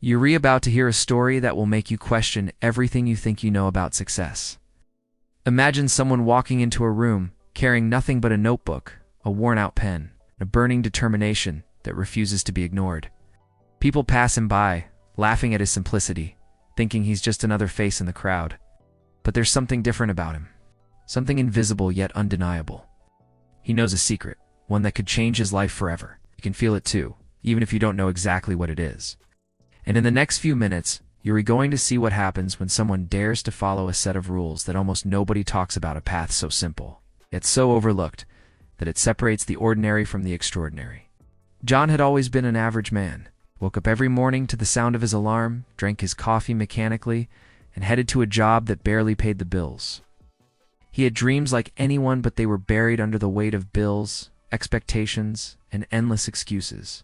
You're about to hear a story that will make you question everything you think you know about success. Imagine someone walking into a room carrying nothing but a notebook, a worn-out pen, and a burning determination that refuses to be ignored. People pass him by, laughing at his simplicity, thinking he's just another face in the crowd. But there's something different about him, something invisible yet undeniable. He knows a secret, one that could change his life forever. You can feel it too, even if you don't know exactly what it is. And in the next few minutes, you're going to see what happens when someone dares to follow a set of rules that almost nobody talks about, a path so simple, yet so overlooked, that it separates the ordinary from the extraordinary. John had always been an average man. Woke up every morning to the sound of his alarm, drank his coffee mechanically, and headed to a job that barely paid the bills. He had dreams like anyone, but they were buried under the weight of bills, expectations, and endless excuses.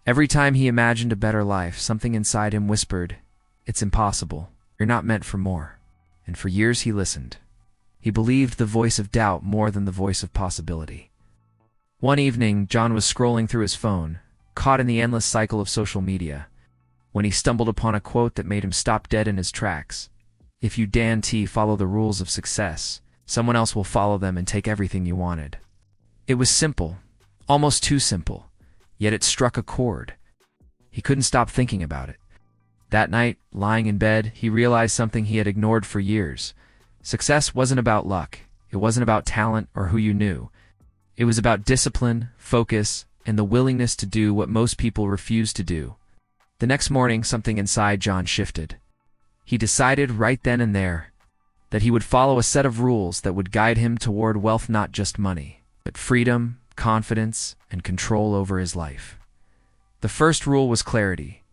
Every time he imagined a better life, something inside him whispered, "It's impossible. You're not meant for more." And for years he listened. He believed the voice of doubt more than the voice of possibility. One evening, John was scrolling through his phone, caught in the endless cycle of social media, when he stumbled upon a quote that made him stop dead in his tracks. "If you follow the rules of success, someone else will follow them and take everything you wanted." It was simple, almost too simple. Yet it struck a chord. He couldn't stop thinking about it. That night, lying in bed, he realized something he had ignored for years. Success wasn't about luck. It wasn't about talent or who you knew. It was about discipline, focus, and the willingness to do what most people refuse to do. The next morning, something inside John shifted. He decided right then and there that he would follow a set of rules that would guide him toward wealth, not just money, but freedom, confidence, and control over his life. The first rule was clarity.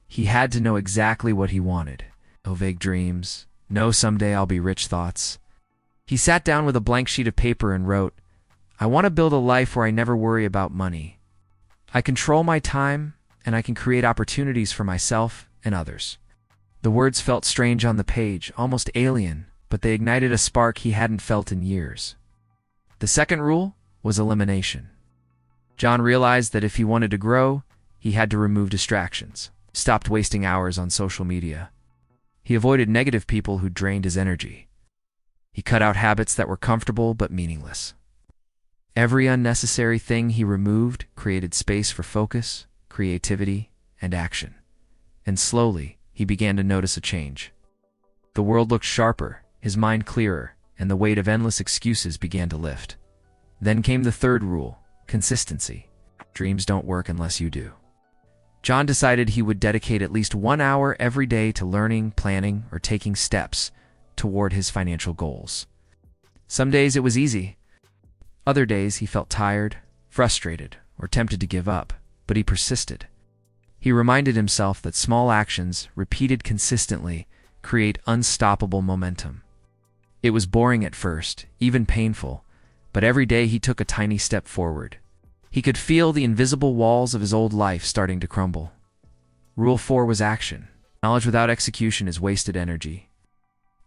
He had to know exactly what he wanted. No vague dreams, no "someday I'll be rich" thoughts. He sat down with a blank sheet of paper and wrote, "I want to build a life where I never worry about money. I control my time, and I can create opportunities for myself and others." The words felt strange on the page, almost alien, but they ignited a spark he hadn't felt in years. The second rule was elimination. John realized that if he wanted to grow, he had to remove distractions. Stopped wasting hours on social media. He avoided negative people who drained his energy. He cut out habits that were comfortable but meaningless. Every unnecessary thing he removed created space for focus, creativity, and action. And slowly, he began to notice a change. The world looked sharper, his mind clearer, and the weight of endless excuses began to lift. Then came the third rule, consistency. Dreams don't work unless you do. John decided he would dedicate at least 1 hour every day to learning, planning, or taking steps toward his financial goals. Some days it was easy. Other days he felt tired, frustrated, or tempted to give up, but he persisted. He reminded himself that small actions, repeated consistently, create unstoppable momentum. It was boring at first, even painful, but every day he took a tiny step forward. He could feel the invisible walls of his old life starting to crumble. Rule 4 was action. Knowledge without execution is wasted energy.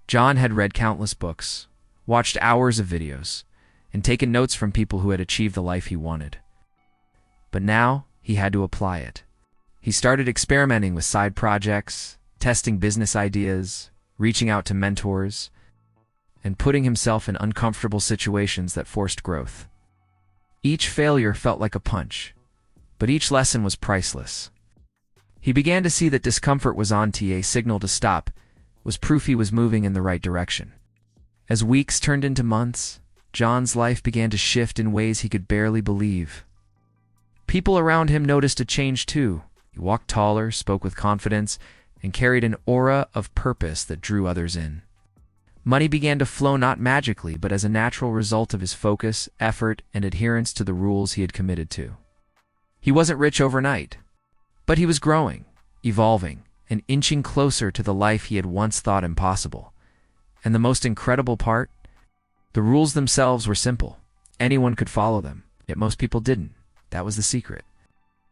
John had read countless books, watched hours of videos, and taken notes from people who had achieved the life he wanted. But now, he had to apply it. He started experimenting with side projects, testing business ideas, reaching out to mentors, and putting himself in uncomfortable situations that forced growth. Each failure felt like a punch, but each lesson was priceless. He began to see that discomfort was a signal to stop, was proof he was moving in the right direction. As weeks turned into months, John's life began to shift in ways he could barely believe. People around him noticed a change too. He walked taller, spoke with confidence, and carried an aura of purpose that drew others in. Money began to flow not magically, but as a natural result of his focus, effort, and adherence to the rules he had committed to. He wasn't rich overnight, but he was growing, evolving, and inching closer to the life he had once thought impossible. And the most incredible part? The rules themselves were simple. Anyone could follow them, yet most people didn't. That was the secret.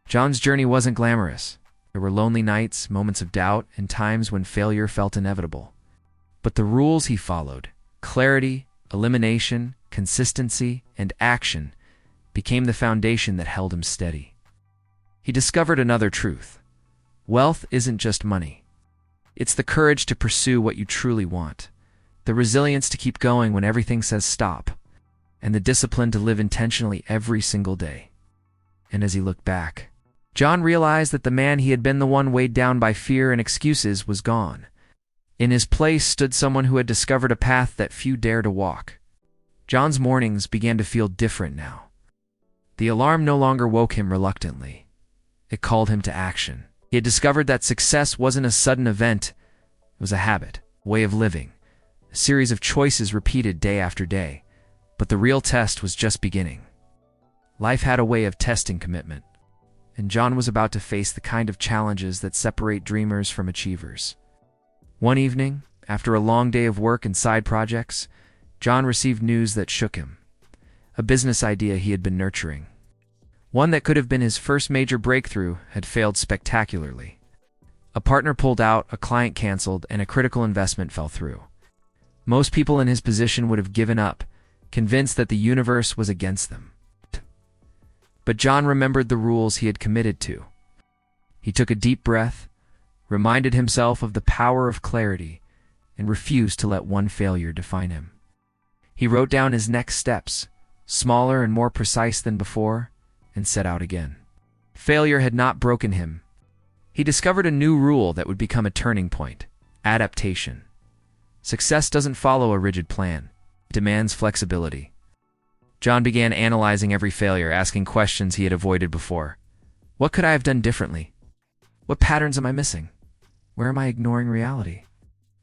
John's journey wasn't glamorous. There were lonely nights, moments of doubt, and times when failure felt inevitable. But the rules he followed, clarity, elimination, consistency, and action, became the foundation that held him steady. He discovered another truth. Wealth isn't just money. It's the courage to pursue what you truly want, the resilience to keep going when everything says stop, and the discipline to live intentionally every single day. And as he looked back, John realized that the man he had been, the one weighed down by fear and excuses, was gone. In his place stood someone who had discovered a path that few dare to walk. John's mornings began to feel different now. The alarm no longer woke him reluctantly. It called him to action. He had discovered that success wasn't a sudden event. It was a habit, a way of living, a series of choices repeated day after day. But the real test was just beginning. Life had a way of testing commitment, and John was about to face the kind of challenges that separate dreamers from achievers. One evening, after a long day of work and side projects, John received news that shook him. A business idea he had been nurturing, one that could have been his first major breakthrough, had failed spectacularly. A partner pulled out, a client canceled, and a critical investment fell through. Most people in his position would have given up, convinced that the universe was against them. But John remembered the rules he had committed to. He took a deep breath, reminded himself of the power of clarity, and refused to let one failure define him. He wrote down his next steps, smaller and more precise than before, and set out again. Failure had not broken him. He discovered a new rule that would become a turning point: adaptation. Success doesn't follow a rigid plan. It demands flexibility. John began analyzing every failure, asking questions he had avoided before. What could I have done differently? What patterns am I missing? Where am I ignoring reality?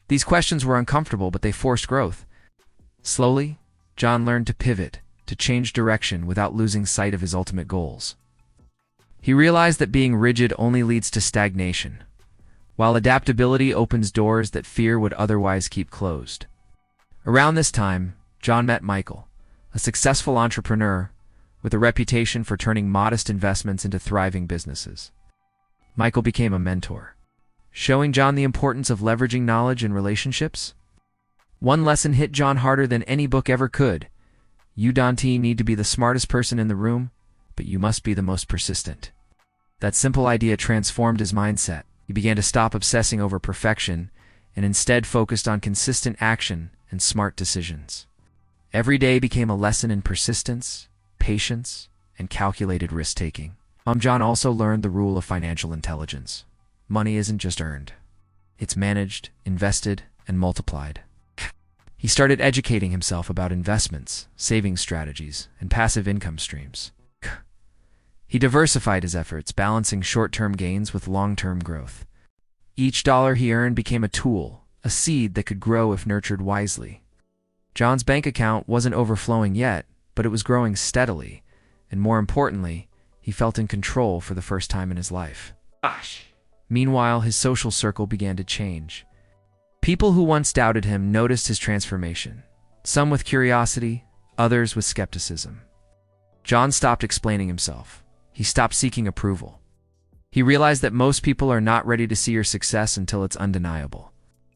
These questions were uncomfortable, but they forced growth. Slowly, John learned to pivot, to change direction without losing sight of his ultimate goals. He realized that being rigid only leads to stagnation, while adaptability opens doors that fear would otherwise keep closed. Around this time, John met Michael, a successful entrepreneur with a reputation for turning modest investments into thriving businesses. Michael became a mentor, showing John the importance of leveraging knowledge and relationships. One lesson hit John harder than any book ever could. You don't need to be the smartest person in the room, but you must be the most persistent. That simple idea transformed his mindset. He began to stop obsessing over perfection and instead focused on consistent action and smart decisions. Every day became a lesson in persistence, patience, and calculated risk-taking. John also learned the rule of financial intelligence. Money isn't just earned. It's managed, invested, and multiplied. He started educating himself about investments, saving strategies, and passive income streams. He diversified his efforts, balancing short-term gains with long-term growth. Each dollar he earned became a tool, a seed that could grow if nurtured wisely. John's bank account wasn't overflowing yet, but it was growing steadily, and more importantly, he felt in control for the first time in his life. Meanwhile, his social circle began to change. People who once doubted him noticed his transformation, some with curiosity, others with skepticism. John stopped explaining himself. He stopped seeking approval. He realized that most people are not ready to see your success until it's undeniable.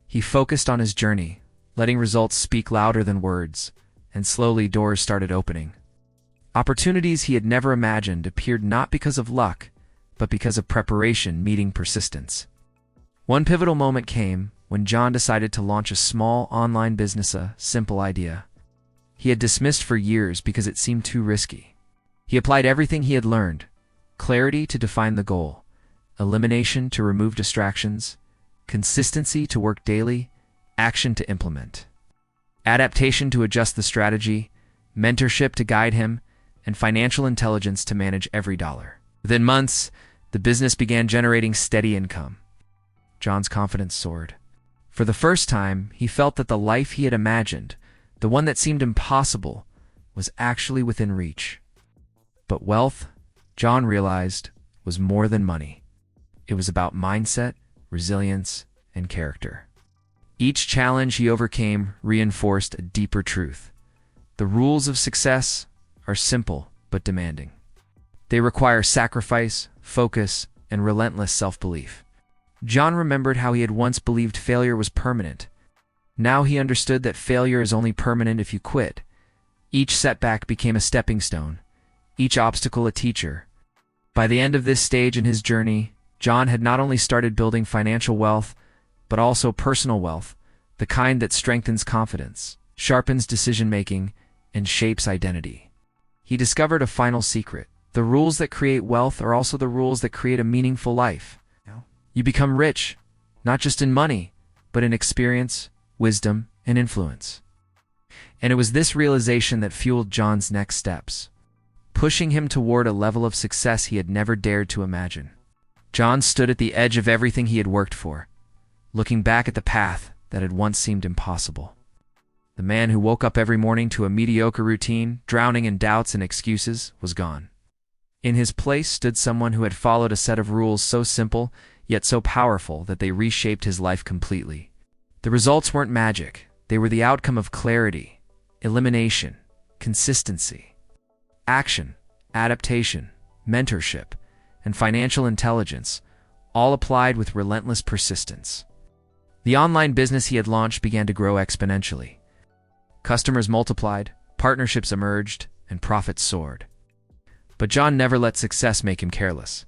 He focused on his journey, letting results speak louder than words, and slowly doors started opening. Opportunities he had never imagined appeared not because of luck, but because of preparation meeting persistence. One pivotal moment came when John decided to launch a small online business, a simple idea he had dismissed for years because it seemed too risky. He applied everything he had learned: clarity to define the goal, elimination to remove distractions, consistency to work daily, action to implement, adaptation to adjust the strategy, mentorship to guide him, and financial intelligence to manage every dollar. Within months, the business began generating steady income. John's confidence soared. For the first time, he felt that the life he had imagined, the one that seemed impossible, was actually within reach. But wealth, John realized, was more than money. It was about mindset, resilience, and character. Each challenge he overcame reinforced a deeper truth. The rules of success are simple but demanding. They require sacrifice, focus, and relentless self-belief. John remembered how he had once believed failure was permanent. Now he understood that failure is only permanent if you quit. Each setback became a stepping stone, each obstacle a teacher. By the end of this stage in his journey, John had not only started building financial wealth, but also personal wealth, the kind that strengthens confidence, sharpens decision-making, and shapes identity. He discovered a final secret. The rules that create wealth are also the rules that create a meaningful life. You become rich, not just in money, but in experience, wisdom, and influence. And it was this realization that fueled John's next steps, pushing him toward a level of success he had never dared to imagine. John stood at the edge of everything he had worked for, looking back at the path that had once seemed impossible. The man who woke up every morning to a mediocre routine, drowning in doubts and excuses, was gone. In his place stood someone who had followed a set of rules so simple, yet so powerful that they reshaped his life completely. The results weren't magic. They were the outcome of clarity, elimination, consistency, action, adaptation, mentorship, and financial intelligence, all applied with relentless persistence. The online business he had launched began to grow exponentially. Customers multiplied, partnerships emerged, and profits soared. But John never let success make him careless.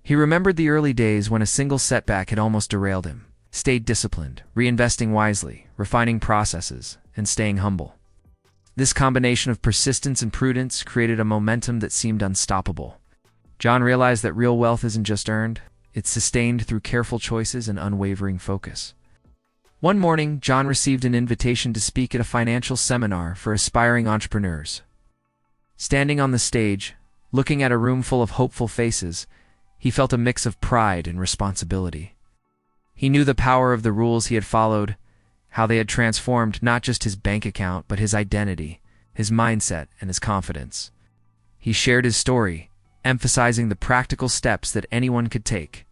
He remembered the early days when a single setback had almost derailed him, stayed disciplined, reinvesting wisely, refining processes, and staying humble. This combination of persistence and prudence created a momentum that seemed unstoppable. John realized that real wealth isn't just earned, it's sustained through careful choices and unwavering focus. One morning, John received an invitation to speak at a financial seminar for aspiring entrepreneurs. Standing on the stage, looking at a room full of hopeful faces, he felt a mix of pride and responsibility. He knew the power of the rules he had followed, how they had transformed not just his bank account, but his identity, his mindset, and his confidence. He shared his story, emphasizing the practical steps that anyone could take.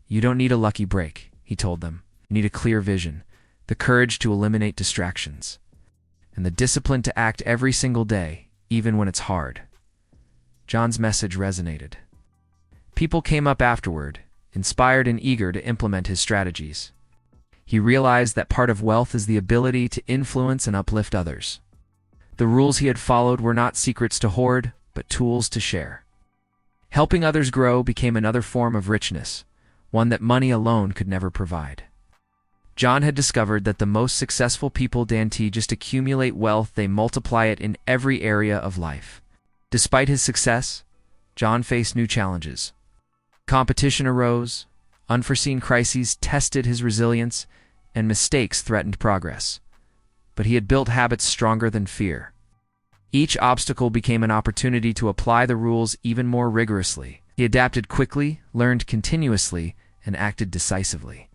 "You don't need a lucky break," he told them. "You need a clear vision, the courage to eliminate distractions, and the discipline to act every single day, even when it's hard." John's message resonated. People came up afterward, inspired and eager to implement his strategies. He realized that part of wealth is the ability to influence and uplift others. The rules he had followed were not secrets to hoard, but tools to share. Helping others grow became another form of richness, one that money alone could never provide. John had discovered that the most successful people don't just accumulate wealth, they multiply it in every area of life. Despite his success, John faced new challenges. Competition arose, unforeseen crises tested his resilience, and mistakes threatened progress. But he had built habits stronger than fear. Each obstacle became an opportunity to apply the rules even more rigorously. He adapted quickly, learned continuously, and acted decisively.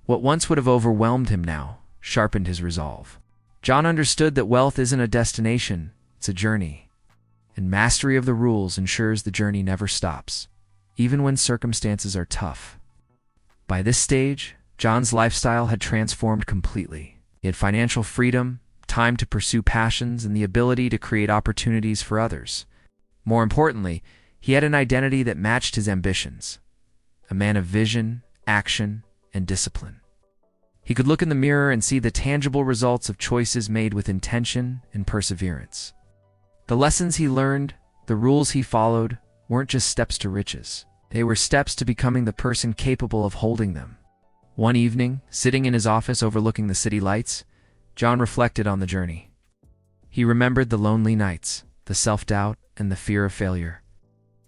What once would have overwhelmed him now sharpened his resolve. John understood that wealth isn't a destination, it's a journey. And mastery of the rules ensures the journey never stops, even when circumstances are tough. By this stage, John's lifestyle had transformed completely. He had financial freedom, time to pursue passions, and the ability to create opportunities for others. More importantly, he had an identity that matched his ambitions. A man of vision, action, and discipline. He could look in the mirror and see the tangible results of choices made with intention and perseverance. The lessons he learned, the rules he followed, weren't just steps to riches. They were steps to becoming the person capable of holding them. One evening, sitting in his office overlooking the city lights, John reflected on the journey. He remembered the lonely nights, the self-doubt, and the fear of failure.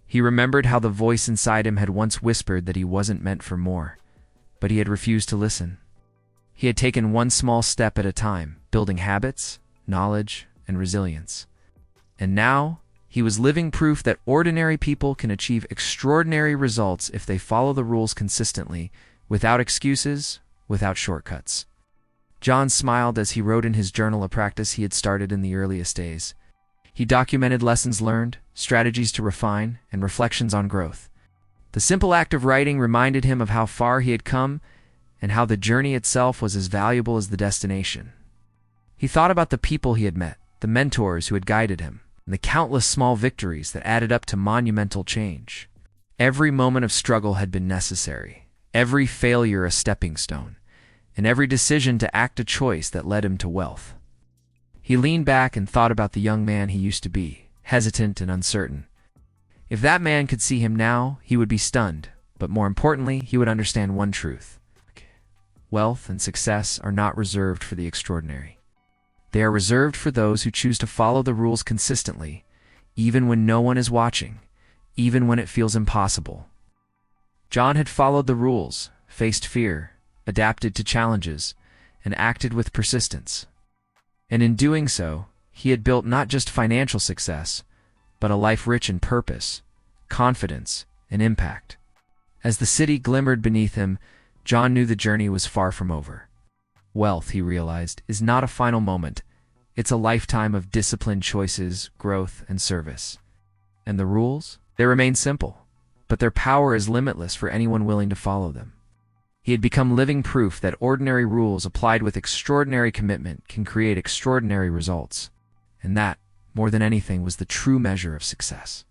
He remembered how the voice inside him had once whispered that he wasn't meant for more, but he had refused to listen. He had taken one small step at a time, building habits, knowledge, and resilience. And now, he was living proof that ordinary people can achieve extraordinary results if they follow the rules consistently, without excuses, without shortcuts. John smiled as he wrote in his journal a practice he had started in the earliest days. He documented lessons learned, strategies to refine, and reflections on growth. The simple act of writing reminded him of how far he had come and how the journey itself was as valuable as the destination. He thought about the people he had met, the mentors who had guided him, and the countless small victories that added up to monumental change. Every moment of struggle had been necessary, every failure a stepping stone, and every decision to act a choice that led him to wealth. He leaned back and thought about the young man he used to be, hesitant and uncertain. If that man could see him now, he would be stunned. But more importantly, he would understand one truth. Wealth and success are not reserved for the extraordinary. They are reserved for those who choose to follow the rules consistently, even when no one is watching, even when it feels impossible. John had followed the rules, faced fear, adapted to challenges, and acted with persistence. And in doing so, he had built not just financial success, but a life rich in purpose, confidence, and impact. As the city glimmered beneath him, John knew the journey was far from over. Wealth, he realized, is not a final moment. It's a lifetime of disciplined choices, growth, and service. And the rules? They remain simple, but their power is limitless for anyone willing to follow them. He had become living proof that ordinary rules applied with extraordinary commitment can create extraordinary results. And that, more than anything, was the true measure of success.